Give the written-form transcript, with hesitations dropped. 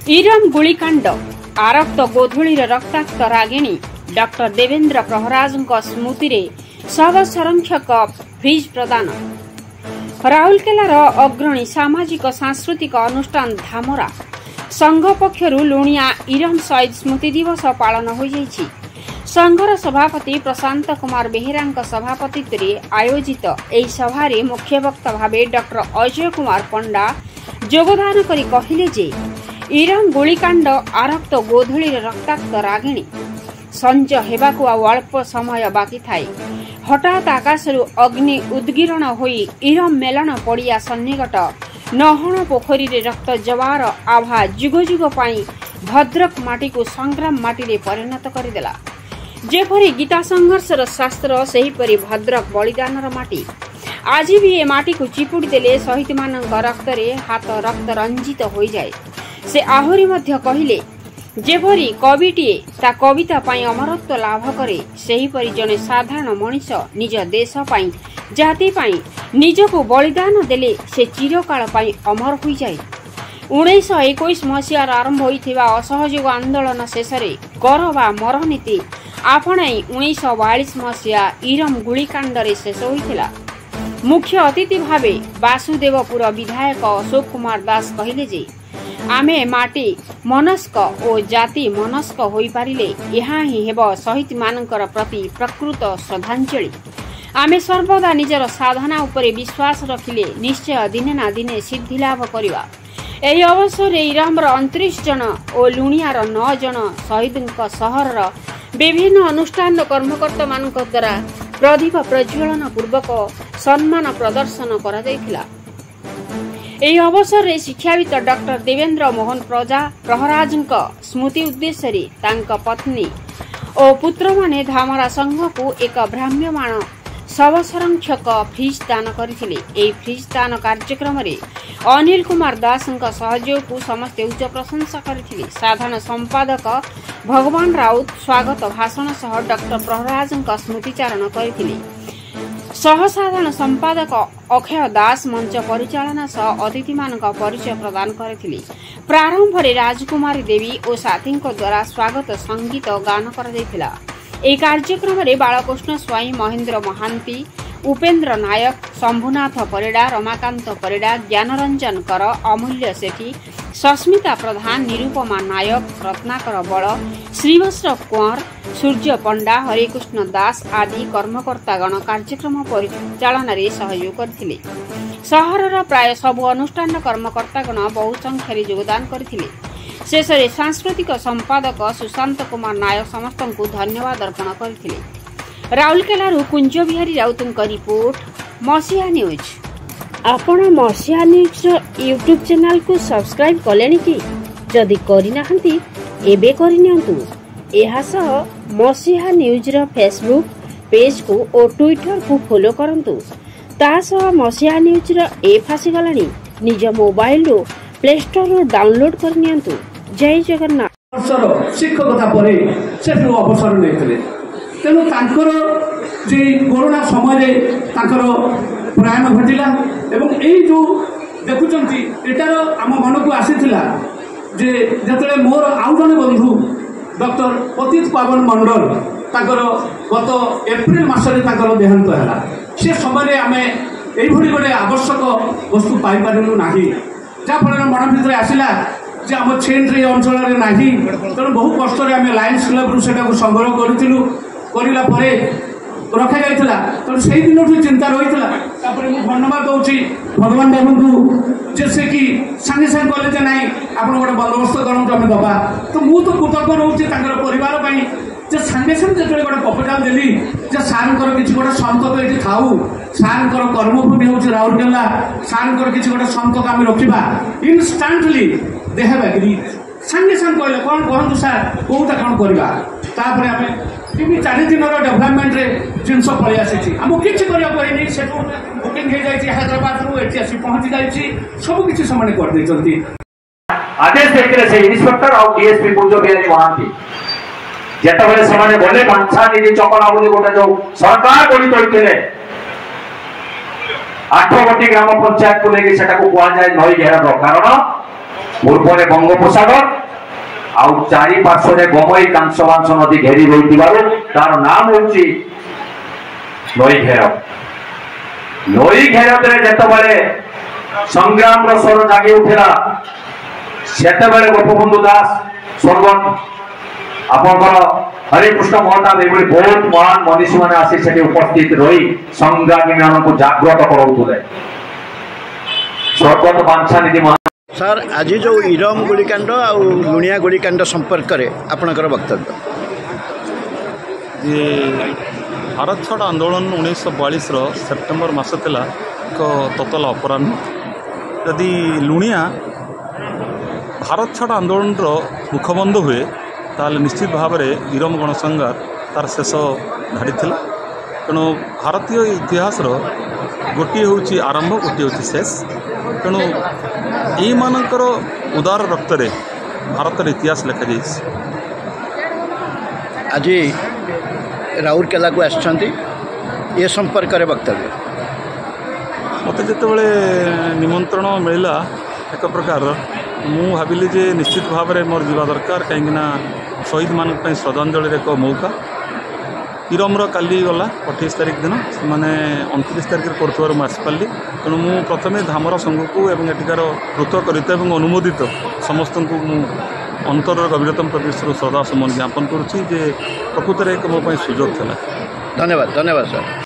इरम गुलिकांड आरक्त गोधूलीर रक्ताक्त रागिणी doctor Devendra प्रहराजଙ୍କ स्मृतिरे शव संरक्षक fridge प्रदान। राउरकेलार अग्रणी सामाजिक सांस्कृतिक अनुष्ठान धामरा संघ पक्षरु लुणिया इरम शहीद स्मृति दिवस पालन हो जाइछि। संघर सभापति प्रशांत कुमार बेहेरा सभापतित्व आयोजित एही सभारे मुख्य वक्ता भावे डॉक्टर अजय कुमार पंडा योगदान करी कहिले जे इरम गुलिकांड आरक्त गोधूलीर रक्ताक्त रागिणी संज हेबाकु अल्प समय बाकी थाए हठात आकाशरू अग्नि उद्गीरण होई इरम मेलन पड़िया सन्निकट नहण पोखरी रक्त जवार आभा जुग जुग पाई भद्रक माटी को संग्राम माटी रे परिणत करदेला। जेपरी गीता संघर्षर शास्त्र सेहीपरि भद्रक बलिदानर माटी आज भी ए माटी को चिपुड़ी देले शहीद मानक रक्त रे हाथ रक्त रंजित हो जाए। से आहुरी मध्य कहिले जेपरी कविटीए ता कविता पाई अमरत्व लाभ करे सेहीपरि जने साधारण मनीष निज देश पाई जाति पाई निजको बलिदान देले से चिरकाल पाई अमर हो जाए। 1921 मसीहार आरंभ होइथिबा असहयोग आंदोलन शेषरे कर वा मर नीति आपणाई 1942 मसीहा इरम गुलिकांडरे शेष होइथिला। मुख्य अतिथि भावे वासुदेवपुर विधायक अशोक कुमार दास कहिले जे आमे माटी मनस्क और जाति मनस्क होई पारिले यहाँ ही हेब शहीद मानकर प्रति प्रकृत श्रद्धांजलि। आमे सर्वदा निजर साधना उपरे विश्वास रखिले निश्चय दिने ना दिने सिद्धि लाभ करिवा। एही अवसर इरमर 29 जन और लुणियार 9 जन शहीद सहर विभिन्न अनुष्ठान कर्मकर्ता मानक द्वारा प्रदीप प्रज्वलन पूर्वक सम्मान प्रदर्शन करा जायतिला। एही अवसर रे शिक्षाविद डॉक्टर देवेन्द्र मोहन प्रहराजଙ୍କ स्मृति उद्देश्य रे तांका पत्नी और पुत्र माने धामरा संघ को एक भ्राम्यमाण शव संरक्षक फ्रिज दान करथिले। एही फ्रिज दान कार्यक्रम रे अनिल कुमार दासଙ୍କ सहयोग को समस्त उच्च प्रशंसा करथिले। साधारण संपादक भगवान राउत स्वागत भाषण सह डॉक्टर प्रहराजଙ୍କ स्मृतिचारण करथिले। सहसाधारण संपादक अक्षय दास मंच परिचालना सह अतिथि मानक परिचय प्रदान करथिले। प्रारंभ रे राजकुमारी देवी और साथी द्वारा स्वागत संगीत गान कर जायतिला। एही कार्यक्रम रे बालकृष्ण स्वाई महेंद्र महांती उपेन्द्र नायक शंभुनाथ परिडा रमाकांत परिडा ज्ञानरंजन कर अमूल्य सेठी सस्मिता प्रधान निरुपमा नायक रत्नाकर बड़ श्रीवत्स कुंवर सूर्य पंडा हरिकृष्ण दास आदि कर्मकर्तागण कार्यक्रम परिचालन रे सहयोग करथिले। सहरर प्राय सबु अनुष्ठान कर्मकर्तागण बहु संख्यारे योगदान करथिले। शेषरे सांस्कृतिक संपादक सुशांत कुमार नायक समस्तଙ୍କୁ धन्यवाद अर्पण करथिले। राउरकेलारू कुंज बिहारी राउतଙ୍କ रिपोर्ट मसीहा न्यूज। आपण मसीहा न्यूज यूट्यूब चैनल को सब्सक्राइब कलेनी कि जदि करिनाहंती एबे करिनियंतु। एहा सह मसीहा न्यूज र फेसबुक पेज को और ट्विटर को फॉलो करंतु। ता सह मसीहा न्यूज र ऐप आसीगलानी निज मोबाइल रो प्ले स्टोर रो डाउनलोड करनियंतु। जय जगन्नाथ। शिक्षकता पर से अवसर लेते तेणु तांकर जे कोरोना समय प्रयाण घटिला एवं यही जो देखुंती एटार आम मन को आसीथिला जे जतले मोर आउ जने बंधु डॉक्टर पतित पावन मंडल ताकर गत एप्रिल मासरे ताकर देहांत हैला। से समय आमे एही भली गोटे आवश्यक वस्तु पाई पारिलु नाही जा फल मन भितर आसिला जे आम छेन्ट्री अंचल रे नाही। तेणु बहु कष्ट आम लायंस क्लब रु सेटा संग्रह करूँ करला रखा जाइला। तेणु से दिन चिंता रही धन्यवाद दूसरी भगवान बाबू को जैसे कि सागे सागे कले ना आप गोटे बंदोबस्त करूँ आम दबा तो मु तो कृतज्ञ रोचे परिवार जे सागे सागे जो गोटे प्रपोजाल देली जे सार किसी गोटे संकट ये थाऊ सार कर्मभूमि हूँ राउरकेला सार किसी गोटे संकट आम रखा इनस्टाटली दे हैव एग्री सागे सागे कहले कौन कहतु सार कौटा कौन करवा तापर आम 4 दिन डेभलपमेंट जिनस पलि आसी आमको किसी करनी से बुकिंग हो जाए हैदराबाद रू एटी आसी पहुंची जाए सबकि से करदे आदेश देते से इन्स्पेक्टर और डीएसपी कुंज बिहारी महांती जिते से गले बांछा निधि चकला बोली गोटे जो सरकार गढ़ी तोड़ते 8 गोटी ग्राम पंचायत को लेकिन कहुए नई घेर कारण पूर्व में बंगोपसागर आउ चारि पार्श्व गमई कांसवांश नदी घेरी रही तार नाम हूँ नई घेर नई घेर जिते संग्राम स्वर जागी उठिला से गोपबंधु दास स्वर्गत आपंकर हरिकृष्ण महताब ये बहुत महान मनीषी मैंने आसी से उपस्थित रही संग्रामी मान को जागृत करुले स्वर्गत बांछानिधि सर आज जो इरम गोलीकांड आ लुणिया गोलीकांड संपर्क में आपणकर वक्तव्य ये भारत छाड़ आंदोलन 1942 सेप्टेम्बर मास थिला एक ततला अपराह्न यदि लुणिया भारत छाड़ आंदोलन मुखबंध हुए ताल निश्चित भाव में इरम गणसंगार तार शेष घाड़ी थिला तेणु भारतीय इतिहास गोटे हूँ आरंभ गोटे हूँ शेष तेणु यमानकर उदार रक्त रे भारतर इतिहास लिखा जाइए। आज राउरकेला को आछंती ये संपर्क में वक्तव्य मत जिते निमंत्रण मिलला एक प्रकार मु भाविली जे निश्चित भाव में मोर जीवा दरकार कहीं शहीद मान श्रद्धांजलि एक मौका इरम्र काली गला 28 तारीख दिन मैंने 29 तारीख कर आसपारि तेणु मु प्रथमे धामर संघ को एवं एटिकार कृतकरित और अनुमोदित समस्त को अंतर गभीरतम प्रति श्रद्धा सम्मान ज्ञापन करुँची प्रकृत में एक मो सुजोग था। धन्यवाद धन्यवाद सर।